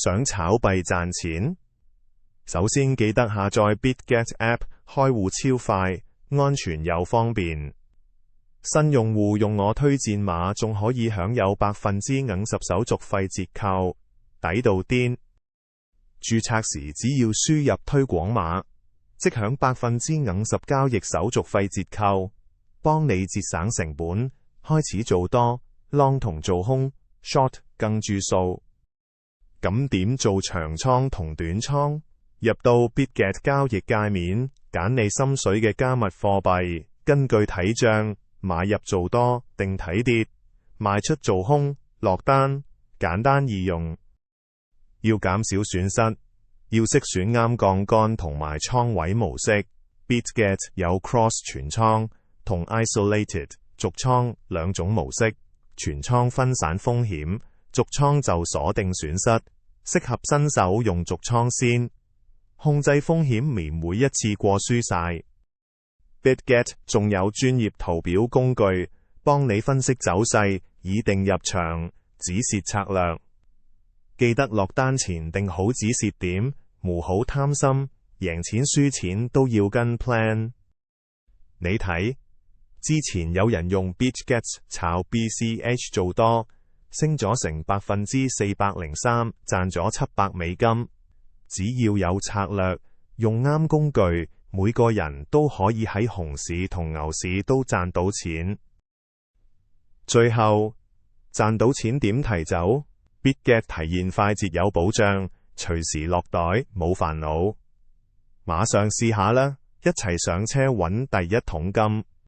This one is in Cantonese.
想炒幣賺錢？首先記得下載 Bitget App， 開戶超快、安全又方便。新用戶用我推薦碼仲可以享有50%手續費折扣，抵到癲！註冊時只要輸入推廣碼，即享50%交易手續費折扣，幫你節省成本，開始做多 long 同做空 short 更注數。咁點做長倉同短倉？入到 Bitget 交易界面，揀你心水嘅加密貨幣，根據睇漲買入做多定睇跌，賣出做空落單，簡單易用。要減少損失，要識選啱槓桿同埋倉位模式。Bitget 有 Cross 全倉同 Isolated 逐倉兩種模式，全倉分散風險，逐倉就鎖定損失，適合新手用逐倉先，控制風險免會一次過輸晒。Bitget 仲有專業圖表工具，幫你分析走勢，擬定入場止蝕策略。記得落單前定好止蝕點，唔好貪心，贏錢輸錢都要跟 plan。你睇，之前有人用 Bitget 炒 BCH 做多，升咗成403%，賺咗$700。只要有策略，用啱工具，每個人都可以喺熊市同牛市都賺到錢。最後，賺到錢點提走？ Bitget 提現快捷有保障，隨時落袋冇煩惱。馬上試下啦，一齊上車搵第一桶金。